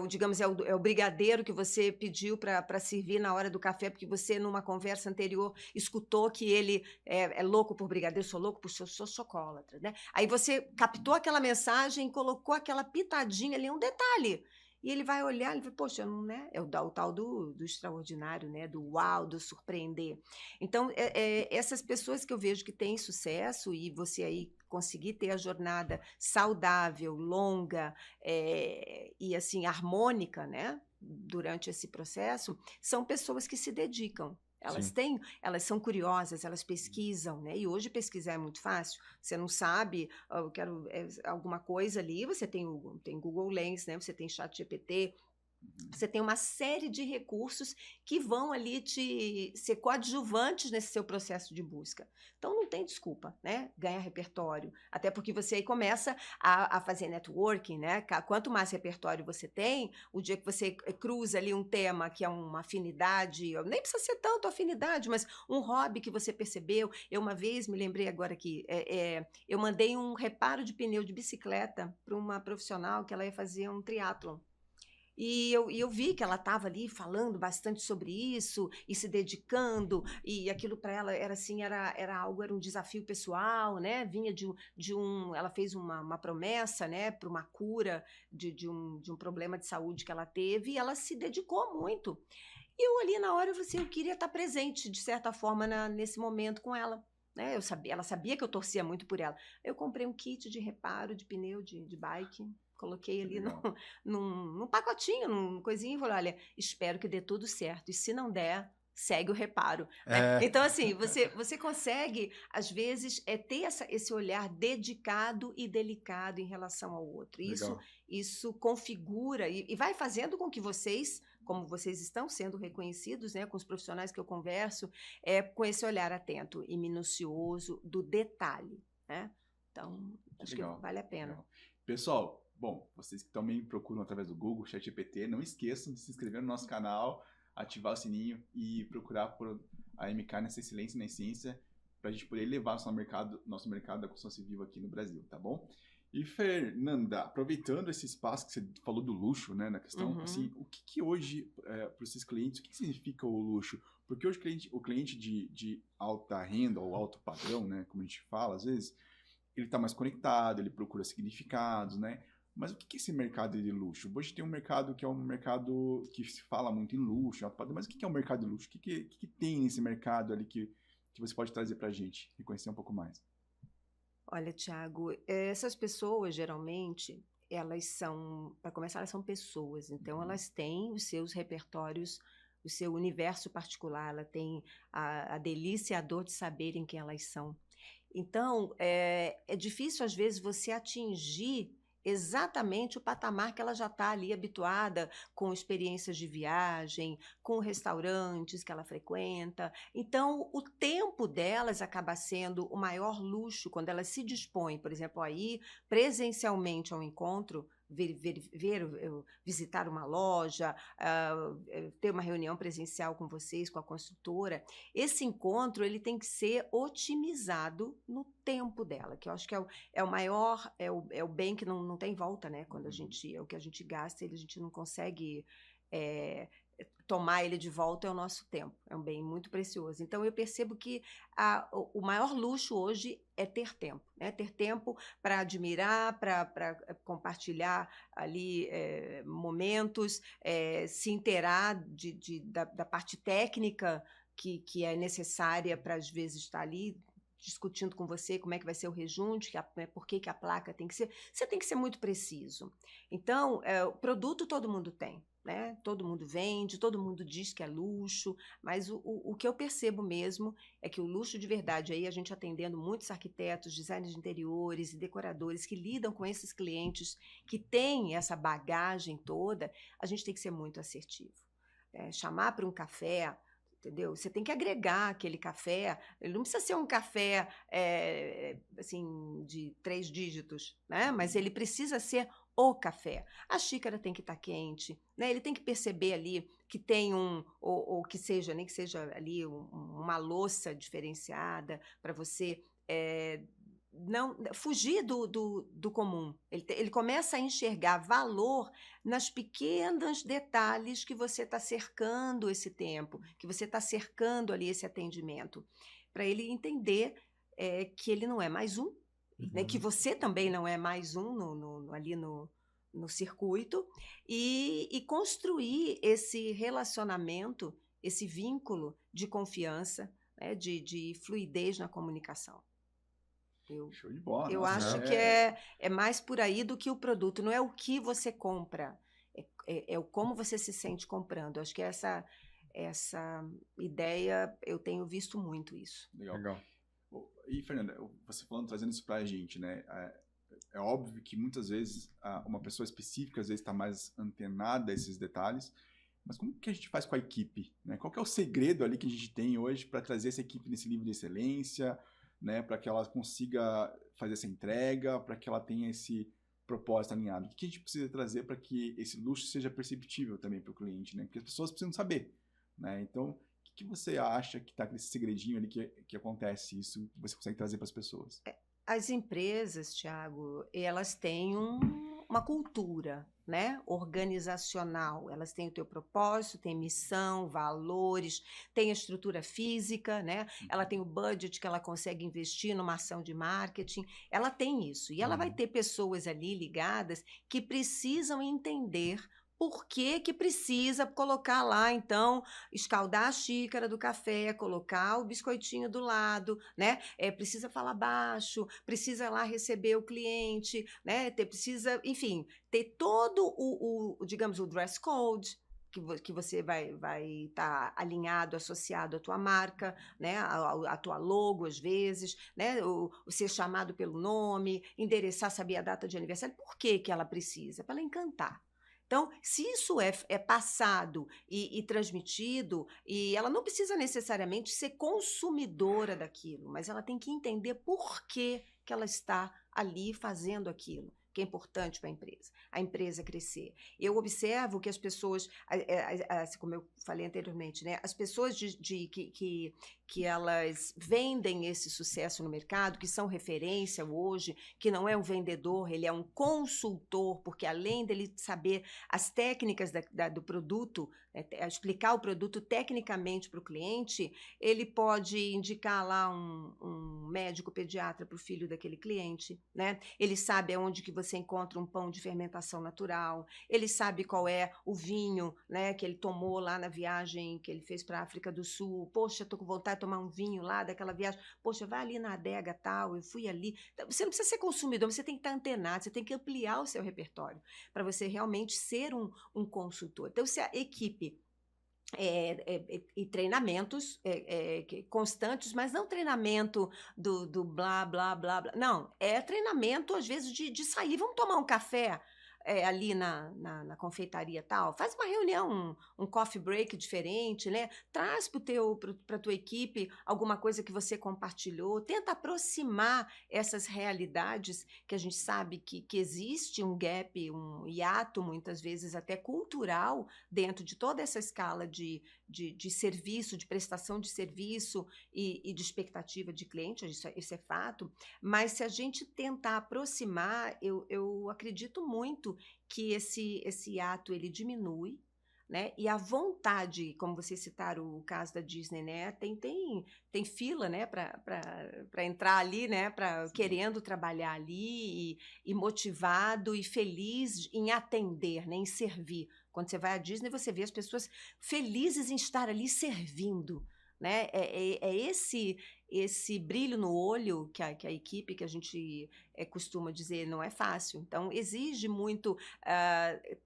Digamos, é o brigadeiro que você pediu para servir na hora do café, porque você, numa conversa anterior, escutou que ele é louco por brigadeiro, sou louco por sou chocolatra, né? Aí você captou aquela mensagem, colocou aquela pitadinha ali, um detalhe. E ele vai olhar e vai, poxa, né? É o tal do extraordinário, né? Do uau, do surpreender. Então, essas pessoas que eu vejo que têm sucesso e você aí conseguir ter a jornada saudável, longa e assim harmônica, né? Durante esse processo, são pessoas que se dedicam. Elas são curiosas, elas pesquisam, né? E hoje pesquisar é muito fácil. Você não sabe, eu quero alguma coisa ali, você tem Google Lens, né? Você tem ChatGPT, Você tem uma série de recursos que vão ali ser coadjuvantes nesse seu processo de busca. Então, não tem desculpa, né? Ganhar repertório. Até porque você aí começa a fazer networking, né? Quanto mais repertório você tem, o dia que você cruza ali um tema que é uma afinidade, nem precisa ser tanto afinidade, mas um hobby que você percebeu. Eu uma vez, me lembrei agora que eu mandei um reparo de pneu de bicicleta para uma profissional que ela ia fazer um triatlon. E eu vi que ela estava ali falando bastante sobre isso e se dedicando, e aquilo para ela era assim, era um desafio pessoal, né? Vinha ela fez uma promessa, né, para uma cura de um problema de saúde que ela teve, e ela se dedicou muito. E eu ali na hora eu falei assim, eu queria estar presente de certa forma nesse momento com ela. Né? Ela sabia que eu torcia muito por ela. Eu comprei um kit de reparo de pneu de bike. Coloquei ali num pacotinho, num coisinho, e falei, olha, espero que dê tudo certo. E se não der, segue o reparo. Né? Então, assim, você consegue, às vezes, ter esse olhar dedicado e delicado em relação ao outro. Isso configura e vai fazendo com que vocês, como vocês estão sendo reconhecidos, né, com os profissionais que eu converso, com esse olhar atento e minucioso do detalhe. Né? Então, acho que vale a pena. Legal. Pessoal, bom, vocês que também procuram através do Google, ChatGPT, não esqueçam de se inscrever no nosso canal, ativar o sininho e procurar por a MK nessa excelência na ciência para a gente poder levar nosso mercado da construção civil aqui no Brasil, tá bom? E Fernanda, aproveitando esse espaço que você falou do luxo, né, na questão, assim, o que hoje, para os seus clientes, o que significa o luxo? Porque hoje o cliente de alta renda ou alto padrão, né, como a gente fala, às vezes, ele está mais conectado, ele procura significados, né? Mas o que é esse mercado de luxo? Hoje tem um mercado que é um mercado que se fala muito em luxo, mas o que é o mercado de luxo? O que tem nesse mercado ali que você pode trazer para a gente e conhecer um pouco mais? Olha, Thiago, essas pessoas, geralmente, para começar, elas são pessoas. Então, elas têm os seus repertórios, o seu universo particular, ela tem a delícia e a dor de saberem quem elas são. Então, é difícil, às vezes, você atingir exatamente o patamar que ela já está ali habituada, com experiências de viagem, com restaurantes que ela frequenta. Então, o tempo delas acaba sendo o maior luxo quando elas se dispõem, por exemplo, a ir presencialmente ao encontro, visitar uma loja, ter uma reunião presencial com vocês, com a construtora. Esse encontro ele tem que ser otimizado no tempo dela, que eu acho que é o maior, é o bem que não tem volta, né? Quando o que a gente gasta, a gente não consegue tomar ele de volta, é o nosso tempo, é um bem muito precioso. Então eu percebo que o maior luxo hoje é ter tempo, né? Ter tempo para admirar, para compartilhar ali momentos, se inteirar da parte técnica que é necessária para, às vezes, estar ali discutindo com você como é que vai ser o rejunte, por que a placa tem que ser. Você tem que ser muito preciso. Então, o produto todo mundo tem. Né? Todo mundo vende, todo mundo diz que é luxo, mas o que eu percebo mesmo é que o luxo de verdade, aí a gente atendendo muitos arquitetos, designers de interiores e decoradores que lidam com esses clientes que têm essa bagagem toda, a gente tem que ser muito assertivo. Chamar para um café, entendeu? Você tem que agregar aquele café, ele não precisa ser um café assim, de 3 dígitos, né? Mas ele precisa ser o café. A xícara tem que estar quente, né? Ele tem que perceber ali que tem ou que seja, nem que seja ali uma louça diferenciada para você não fugir do comum. Ele começa a enxergar valor nas pequenos detalhes que você está cercando esse tempo, que você está cercando ali esse atendimento, para ele entender que ele não é mais um, né, que você também não é mais um ali no circuito, e construir esse relacionamento, esse vínculo de confiança, né, de fluidez na comunicação. Show de bola. Eu acho que é mais por aí do que o produto, não é o que você compra, é o como você se sente comprando. Eu acho que essa ideia, eu tenho visto muito isso. Legal. E, Fernanda, você falando, trazendo isso pra gente, né? é óbvio que muitas vezes uma pessoa específica às vezes está mais antenada a esses detalhes, mas como que a gente faz com a equipe, né? Qual que é o segredo ali que a gente tem hoje para trazer essa equipe nesse nível de excelência, né? Para que ela consiga fazer essa entrega, para que ela tenha esse propósito alinhado? O que a gente precisa trazer para que esse luxo seja perceptível também para o cliente, né? Porque as pessoas precisam saber, né? Então, o que você acha que está com esse segredinho ali que acontece isso, que você consegue trazer para as pessoas? As empresas, Thiago, elas têm uma cultura, né, organizacional. Elas têm o teu propósito, têm missão, valores, têm a estrutura física, né? Ela tem o budget que ela consegue investir numa ação de marketing. Ela tem isso. E ela vai ter pessoas ali ligadas que precisam entender por que que precisa colocar lá, então, escaldar a xícara do café, colocar o biscoitinho do lado, né? Precisa falar baixo, precisa lá receber o cliente, né? Precisa, enfim, ter todo digamos, o dress code, que você vai estar alinhado, associado à tua marca, né, a tua logo às vezes, né, o ser chamado pelo nome, endereçar, saber a data de aniversário. Por que que ela precisa? Para ela encantar. Então, se isso é passado e transmitido, e ela não precisa necessariamente ser consumidora daquilo, mas ela tem que entender por que que ela está ali fazendo aquilo, que é importante para a empresa crescer. Eu observo que as pessoas, como eu falei anteriormente, né, as pessoas que elas vendem esse sucesso no mercado, que são referência hoje, que não é um vendedor, ele é um consultor, porque além dele saber as técnicas do produto, explicar o produto tecnicamente para o cliente, ele pode indicar lá um médico pediatra para o filho daquele cliente, né? Ele sabe aonde que você encontra um pão de fermentação natural, ele sabe qual é o vinho, né, que ele tomou lá na viagem que ele fez para a África do Sul. Poxa, estou com vontade de tomar um vinho lá daquela viagem. Poxa, vai ali na adega tal, eu fui ali. Você não precisa ser consumidor, você tem que estar antenado, você tem que ampliar o seu repertório para você realmente ser um consultor. Então, se a equipe e treinamentos constantes, mas não treinamento do blá, blá, blá, blá. Não, é treinamento, às vezes, de sair. Vamos tomar um café ali na confeitaria tal. Faz uma reunião, um coffee break diferente, né? Traz para a tua equipe alguma coisa que você compartilhou. Tenta aproximar essas realidades que a gente sabe que existe um gap, um hiato, muitas vezes até cultural, dentro de toda essa escala de serviço, de prestação de serviço e de expectativa de cliente, isso é fato, mas se a gente tentar aproximar, eu acredito muito que esse ato ele diminui, né? E a vontade, como vocês citaram o caso da Disney, né? Tem fila, né? Para entrar ali, né? Querendo trabalhar ali e motivado e feliz em atender, né? Em servir. Quando você vai à Disney, você vê as pessoas felizes em estar ali servindo, né? Esse brilho no olho que a equipe, que a gente costuma dizer, não é fácil. Então, exige muito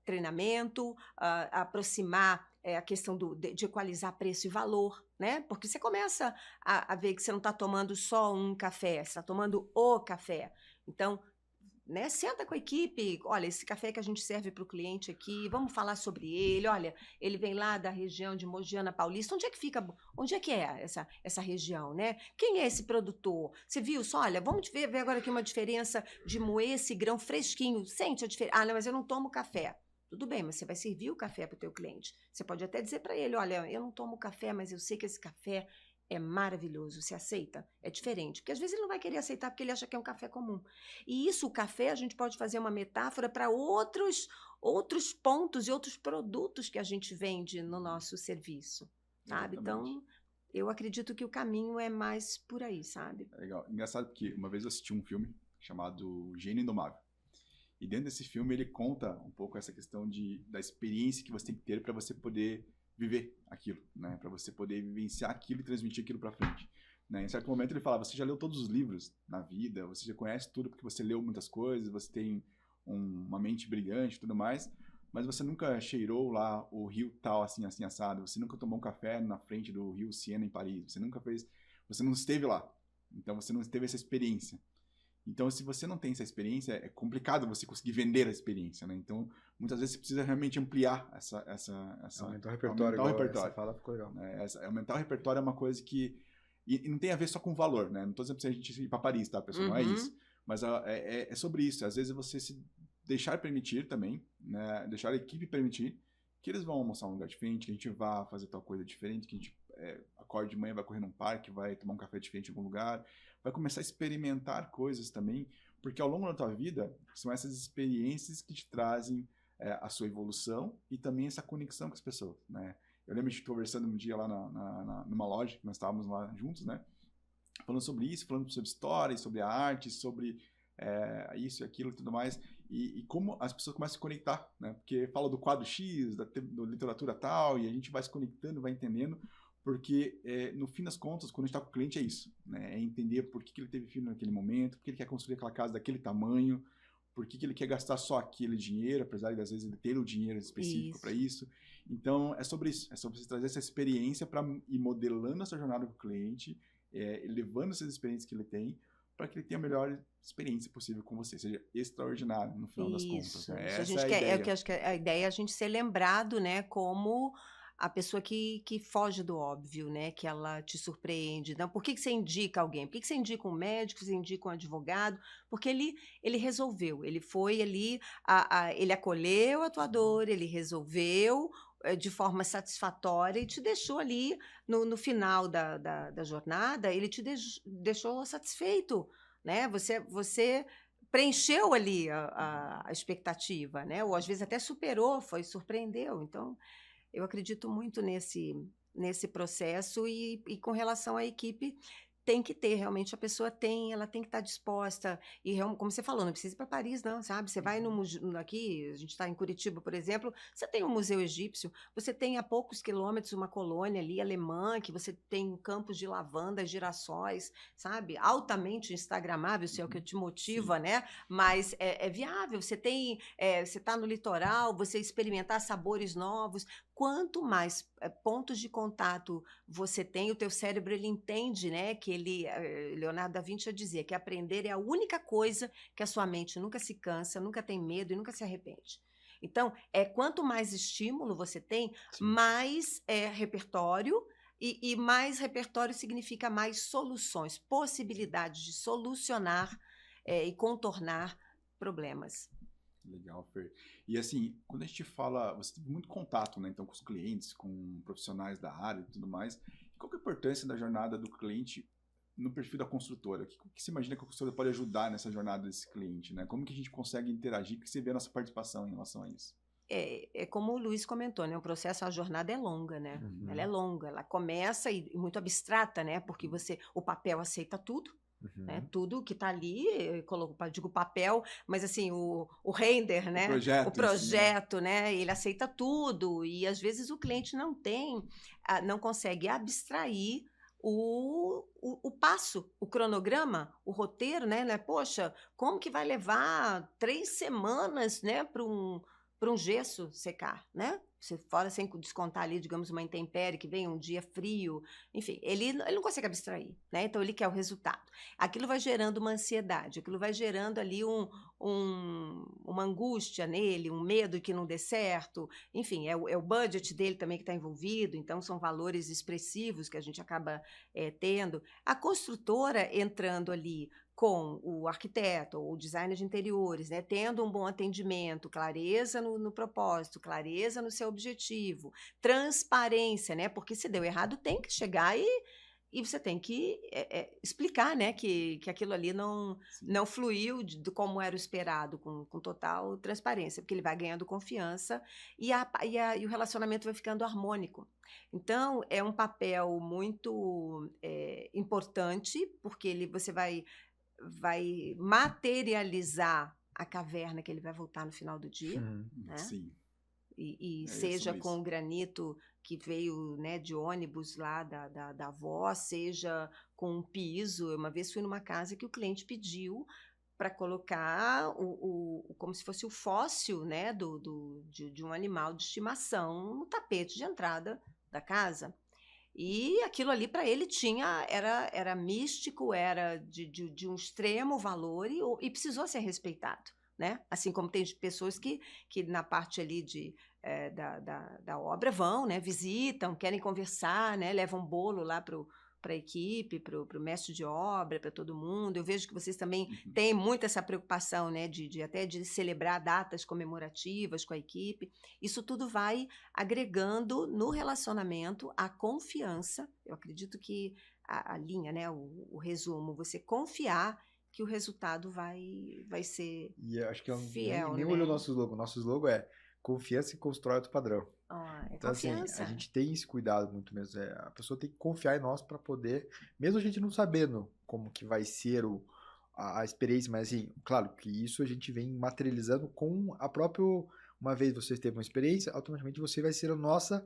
treinamento, aproximar a questão de equalizar preço e valor, né? Porque você começa a ver que você não está tomando só um café, você está tomando o café. Então, né? Senta com a equipe, olha, esse café que a gente serve para o cliente aqui, vamos falar sobre ele, olha, ele vem lá da região de Mogiana Paulista, onde é que é essa região, né? Quem é esse produtor? Você viu só, olha, vamos ver agora aqui uma diferença de moer esse grão fresquinho, sente a diferença? Ah, não, mas eu não tomo café. Tudo bem, mas você vai servir o café para o teu cliente. Você pode até dizer para ele, olha, eu não tomo café, mas eu sei que esse café é maravilhoso, você aceita? É diferente, porque às vezes ele não vai querer aceitar porque ele acha que é um café comum. E isso, o café, a gente pode fazer uma metáfora para outros pontos e outros produtos que a gente vende no nosso serviço, sabe? Exatamente. Então, eu acredito que o caminho é mais por aí, sabe? Legal. Engraçado porque uma vez eu assisti um filme chamado Gênio Indomável. E dentro desse filme ele conta um pouco essa questão da experiência que você tem que ter para você poder viver aquilo, né? Para você poder vivenciar aquilo e transmitir aquilo para frente. Né? Em certo momento ele fala, você já leu todos os livros na vida, você já conhece tudo porque você leu muitas coisas, você tem uma mente brilhante e tudo mais, mas você nunca cheirou lá o rio tal, assim, assim, assado, você nunca tomou um café na frente do rio Siena em Paris, você não esteve lá, então você não teve essa experiência. Então, se você não tem essa experiência, é complicado você conseguir vender a experiência, né? Então, muitas vezes você precisa realmente ampliar Aumentar o repertório, aumentar o repertório. Essa fala ficou legal. Aumentar o repertório é uma coisa que... E não tem a ver só com valor, né? Não estou dizendo pra a gente ir para Paris, tá, pessoal? Não é isso. Mas é sobre isso. Às vezes você se deixar permitir também, né? Deixar a equipe permitir que eles vão almoçar um lugar diferente, que a gente vá fazer tal coisa diferente, que a gente acorde de manhã, vai correr num parque, vai tomar um café diferente em algum lugar, vai começar a experimentar coisas também, porque ao longo da tua vida, são essas experiências que te trazem a sua evolução e também essa conexão com as pessoas, né? Eu lembro de conversando um dia lá numa loja, que nós estávamos lá juntos, né? Falando sobre isso, falando sobre história, sobre a arte, sobre isso e aquilo e tudo mais, e como as pessoas começam a se conectar, né? Porque fala do quadro X, da literatura tal, e a gente vai se conectando, vai entendendo, porque no fim das contas, quando a gente está com o cliente, é isso, né? É entender por que ele teve filho naquele momento, por que ele quer construir aquela casa daquele tamanho, por que ele quer gastar só aquele dinheiro, apesar de às vezes ele ter o dinheiro específico para isso. Então, é sobre isso, é sobre você trazer essa experiência para ir modelando essa jornada com o cliente, levando essas experiências que ele tem, para que ele tenha a melhor experiência possível com você, seja extraordinário no final das contas. Né? Essa é a ideia. É o que acho que a ideia é a gente ser lembrado, né, como a pessoa que foge do óbvio, né, que ela te surpreende. Então, por que você indica alguém? Por que você indica um médico, você indica um advogado? Porque ele resolveu, ele foi ali, ele acolheu a tua dor, ele resolveu de forma satisfatória e te deixou ali no final da jornada, ele te deixou satisfeito, né? Você preencheu ali a expectativa, né? Ou às vezes até superou, surpreendeu. Então, eu acredito muito nesse processo e com relação à equipe, tem que ter, realmente, ela tem que estar disposta, e como você falou, não precisa ir para Paris, não, sabe? Você vai aqui, a gente está em Curitiba, por exemplo, você tem um museu egípcio, você tem a poucos quilômetros uma colônia ali alemã, que você tem campos de lavanda, girassóis, sabe? Altamente instagramável, se é o que te motiva, né? Mas é viável, você está no litoral, você experimentar sabores novos. Quanto mais pontos de contato você tem, o teu cérebro ele entende, né, que Leonardo da Vinci já dizia que aprender é a única coisa que a sua mente nunca se cansa, nunca tem medo e nunca se arrepende. Então, quanto mais estímulo você tem, sim, mais repertório, e mais repertório significa mais soluções, possibilidades de solucionar e contornar problemas. Legal, Fer. E assim, quando a gente fala, você tem muito contato, né, então, com os clientes, com profissionais da área e tudo mais, qual que é a importância da jornada do cliente no perfil da construtora? O que você imagina que a construtora pode ajudar nessa jornada desse cliente, né? Como que a gente consegue interagir? O que você vê a nossa participação em relação a isso? É como o Luiz comentou, né? O processo, a jornada é longa, né? Uhum. Ela é longa, ela começa e muito abstrata, né? Porque o papel aceita tudo. Uhum. Né? Tudo que está ali, digo papel, mas assim, o render, né? O projeto, né? Ele aceita tudo, e às vezes o cliente não consegue abstrair o passo, o cronograma, o roteiro, né? Poxa, como que vai levar 3 semanas, né, para um gesso secar, né? Fora sem descontar ali, digamos, uma intempérie que vem um dia frio, enfim, ele não consegue abstrair, né? Então ele quer o resultado. Aquilo vai gerando uma ansiedade, aquilo vai gerando ali uma angústia nele, um medo que não dê certo, enfim, é o budget dele também que está envolvido, então são valores expressivos que a gente acaba tendo. A construtora entrando ali com o arquiteto ou o designer de interiores, né, tendo um bom atendimento, clareza no propósito, clareza no seu objetivo, transparência, né, porque se deu errado tem que chegar e você tem que explicar, né, que aquilo ali não fluiu como era o esperado, com total transparência, porque ele vai ganhando confiança e o relacionamento vai ficando harmônico. Então, é um papel muito importante, porque você vai materializar a caverna que ele vai voltar no final do dia, né? Sim. E seja com o granito que veio, né, de ônibus lá da avó, seja com um piso. Uma vez fui numa casa que o cliente pediu para colocar como se fosse o fóssil, né, de um animal de estimação no tapete de entrada da casa. E aquilo ali para ele era místico, era de um extremo valor e precisou ser respeitado, né? Assim como tem pessoas que na parte ali da obra vão, né? Visitam, querem conversar, né? Levam bolo lá para a equipe, para o mestre de obra, para todo mundo. Eu vejo que vocês também têm muito essa preocupação, né, até de celebrar datas comemorativas com a equipe. Isso tudo vai agregando no relacionamento a confiança. Eu acredito que a linha, né, o resumo, você confiar que o resultado vai ser e acho que fiel, nem né? olhou o nosso slogan. Nosso slogan é confiança e constrói outro padrão. Então, confiança. Assim, a gente tem esse cuidado muito mesmo. A pessoa tem que confiar em nós para poder, mesmo a gente não sabendo como que vai ser a experiência, mas assim, claro que isso a gente vem materializando com a própria, uma vez você teve uma experiência, automaticamente você vai ser a nossa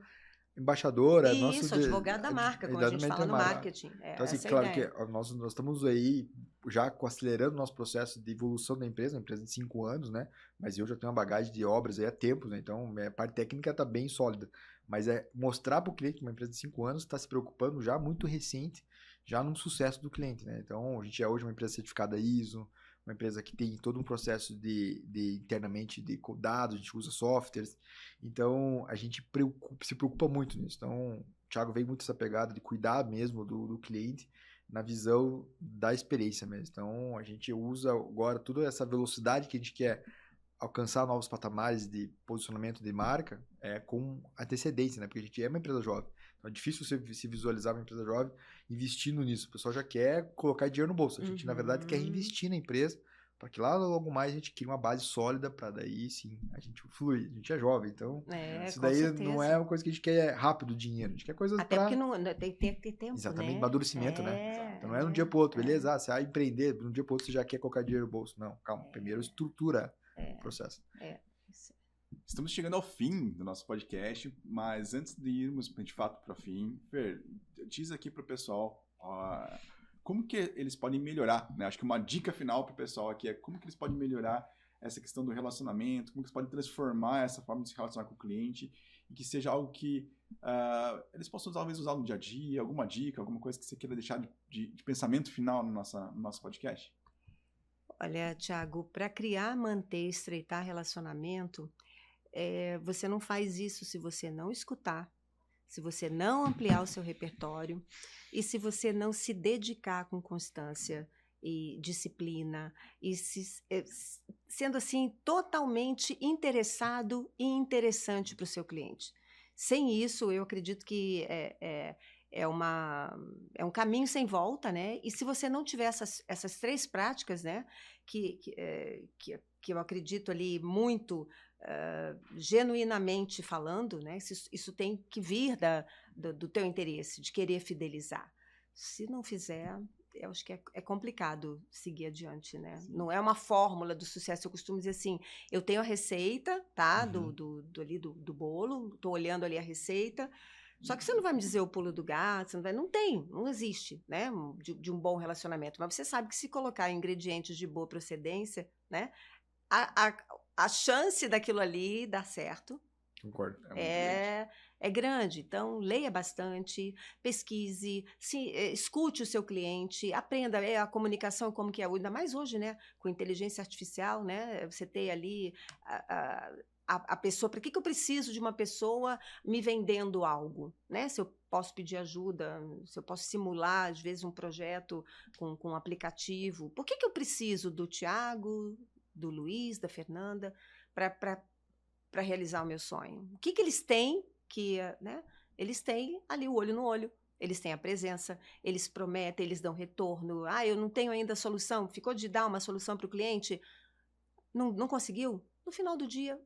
embaixadora, isso, advogado da marca, como a gente fala no marketing. Então, assim, claro que nós estamos aí já acelerando o nosso processo de evolução da empresa, uma empresa de 5 anos, né? Mas eu já tenho uma bagagem de obras aí há tempos, né? Então, a parte técnica está bem sólida. Mas é mostrar para o cliente que uma empresa de 5 anos está se preocupando já muito recente, já no sucesso do cliente, né? Então, a gente é hoje uma empresa certificada ISO, uma empresa que tem todo um processo de internamente de dados, a gente usa softwares, então a gente se preocupa muito nisso. Então, o Thiago vem muito essa pegada de cuidar mesmo do cliente na visão da experiência mesmo. Então, a gente usa agora toda essa velocidade que a gente quer alcançar novos patamares de posicionamento de marca com antecedência, né? Porque a gente é uma empresa jovem. Então é difícil você se visualizar uma empresa jovem investindo nisso. O pessoal já quer colocar dinheiro no bolso. A gente, na verdade, quer investir na empresa para que lá logo mais a gente crie uma base sólida para daí sim a gente fluir. A gente é jovem, então isso daí não é uma coisa que a gente quer rápido dinheiro. A gente quer coisas até porque não tem que ter tempo, exatamente, né? amadurecimento, né? Então não é de um dia para o outro, beleza? Você vai empreender, de um dia para o outro você já quer colocar dinheiro no bolso. Não, calma. Primeiro estrutura o processo. Estamos chegando ao fim do nosso podcast, mas antes de irmos de fato para o fim, Fer, diz aqui para o pessoal como que eles podem melhorar, né? Acho que uma dica final para o pessoal aqui é como que eles podem melhorar essa questão do relacionamento, como que eles podem transformar essa forma de se relacionar com o cliente e que seja algo que eles possam talvez usar no dia a dia, alguma dica, alguma coisa que você queira deixar de pensamento final no nosso podcast. Olha, Thiago, para criar, manter, estreitar relacionamento, você não faz isso se você não escutar, se você não ampliar o seu repertório e se você não se dedicar com constância e disciplina e sendo assim totalmente interessado e interessante para o seu cliente. Sem isso, eu acredito que é um caminho sem volta, né? E se você não tiver essas 3 práticas, né, que eu acredito ali muito genuinamente falando, né? Isso tem que vir do teu interesse, de querer fidelizar. Se não fizer, eu acho que é complicado seguir adiante, né? Sim. Não é uma fórmula do sucesso. Eu costumo dizer assim, eu tenho a receita, tá? Do bolo, estou olhando ali a receita, só que você não vai me dizer o pulo do gato, não existe, né? De um bom relacionamento. Mas você sabe que se colocar ingredientes de boa procedência, né? A chance daquilo ali dar certo Concordo. é grande. Então, leia bastante, pesquise, escute o seu cliente, aprenda a comunicação como que é, ainda mais hoje, né? Com inteligência artificial, né? Você tem ali a pessoa, para que eu preciso de uma pessoa me vendendo algo, né? Se eu posso pedir ajuda, se eu posso simular, às vezes, um projeto com um aplicativo. Por que eu preciso do Thiago, do Luiz, da Fernanda, para realizar o meu sonho? O que eles têm né? Eles têm ali o olho no olho, eles têm a presença, eles prometem, eles dão retorno. Eu não tenho ainda a solução, ficou de dar uma solução para o cliente, não conseguiu? No final do dia,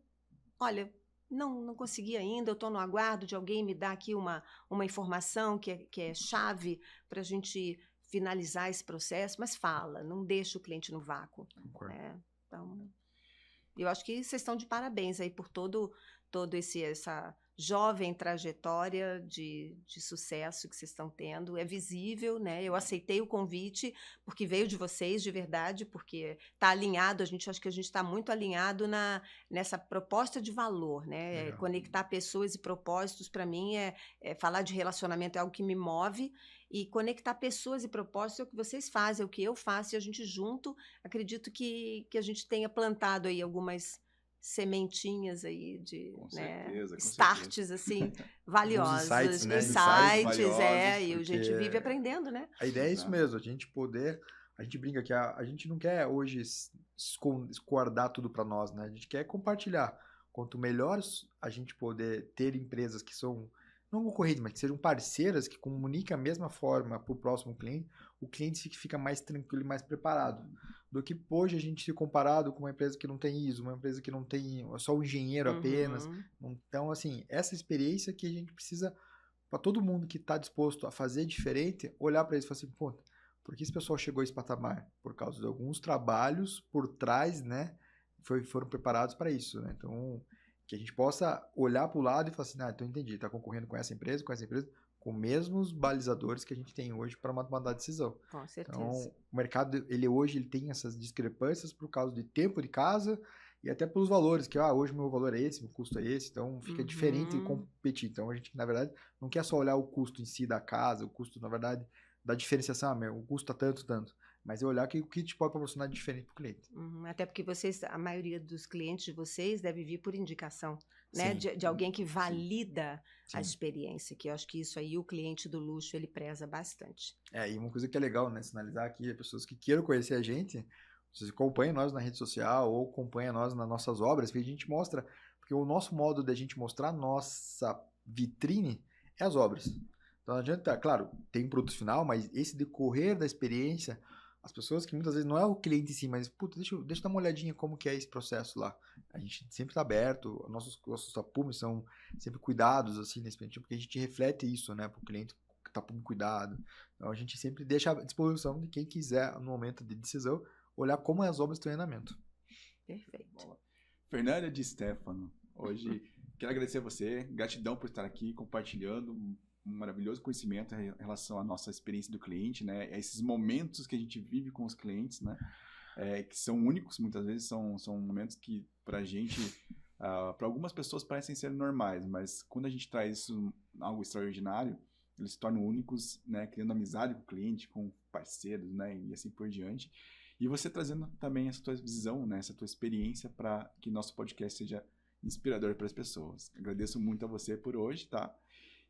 olha, não consegui ainda, eu estou no aguardo de alguém me dar aqui uma informação que é chave para a gente finalizar esse processo, mas fala, não deixa o cliente no vácuo. Né? Então, eu acho que vocês estão de parabéns aí por todo essa jovem trajetória de sucesso que vocês estão tendo, é visível, né? Eu aceitei o convite porque veio de vocês, de verdade, porque está alinhado, acho que a gente está muito alinhado nessa proposta de valor, né? Conectar pessoas e propósitos, para mim, falar de relacionamento é algo que me move, e conectar pessoas e propósitos é o que vocês fazem, é o que eu faço, e a gente junto, acredito que a gente tenha plantado aí algumas sementinhas aí de, com né, certeza, com starts certeza. assim valiosos, insights, né? insights, valiosos, e a gente vive aprendendo, né? A ideia é isso mesmo, a gente brinca que a gente não quer hoje guardar tudo para nós, né? A gente quer compartilhar. Quanto melhor a gente poder ter empresas que são não concorrentes, mas que sejam parceiras, que comuniquem a mesma forma para o próximo cliente, o cliente fica mais tranquilo e mais preparado. Do que hoje a gente se comparado com uma empresa que não tem ISO, uma empresa que não tem só o engenheiro apenas. Então, assim, essa experiência que a gente precisa, para todo mundo que está disposto a fazer diferente, olhar para isso e falar assim, pô, por que esse pessoal chegou a esse patamar? Por causa de alguns trabalhos por trás, né, foram preparados para isso, né? Então, que a gente possa olhar para o lado e falar assim, então entendi, está concorrendo com essa empresa, com os mesmos balizadores que a gente tem hoje para tomar a decisão. Com certeza. Então, o mercado, hoje ele tem essas discrepâncias por causa de tempo de casa e até pelos valores, que hoje o meu valor é esse, meu custo é esse, então fica diferente de competir. Então, a gente, na verdade, não quer só olhar o custo em si da casa, o custo, na verdade, da diferenciação, o custo tá tanto, mas é olhar o que a gente pode proporcionar de diferente para o cliente. Até porque a maioria dos clientes de vocês deve vir por indicação, né? De alguém que valida a experiência, que eu acho que isso aí o cliente do luxo, ele preza bastante. E uma coisa que é legal, né, sinalizar aqui, as pessoas que queiram conhecer a gente, vocês acompanhem nós na rede social ou acompanhem nós nas nossas obras, que a gente mostra, porque o nosso modo de a gente mostrar a nossa vitrine é as obras. Então não adianta, claro, tem um produto final, mas esse decorrer da experiência, as pessoas que muitas vezes não é o cliente em si, mas puta, deixa eu dar uma olhadinha como que é esse processo lá. A gente sempre está aberto, nossos tapumes são sempre cuidados assim nesse sentido, porque a gente reflete isso, né, para o cliente que tá com cuidado. Então a gente sempre deixa à disposição de quem quiser no momento de decisão olhar como as obras estão em andamento. Perfeito. Fernanda Di Stefano, hoje quero agradecer a você, gratidão por estar aqui compartilhando um maravilhoso conhecimento em relação à nossa experiência do cliente, né? A esses momentos que a gente vive com os clientes, né? Que são únicos, muitas vezes são momentos que pra gente, para algumas pessoas parecem ser normais, mas quando a gente traz isso algo extraordinário, eles se tornam únicos, né? Criando amizade com o cliente, com parceiros, né? E assim por diante. E você trazendo também essa tua visão, né? Essa tua experiência para que nosso podcast seja inspirador para as pessoas. Agradeço muito a você por hoje, tá?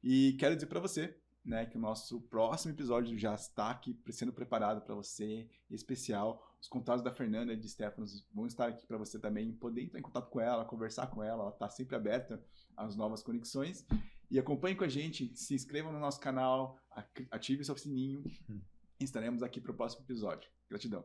E quero dizer para você, né, que o nosso próximo episódio já está aqui sendo preparado para você, especial. Os contatos da Fernanda Di Stefano vão estar aqui para você também poder entrar em contato com ela, conversar com ela. Ela está sempre aberta às novas conexões. E acompanhe com a gente, se inscrevam no nosso canal, ative o seu sininho. Estaremos aqui para o próximo episódio. Gratidão.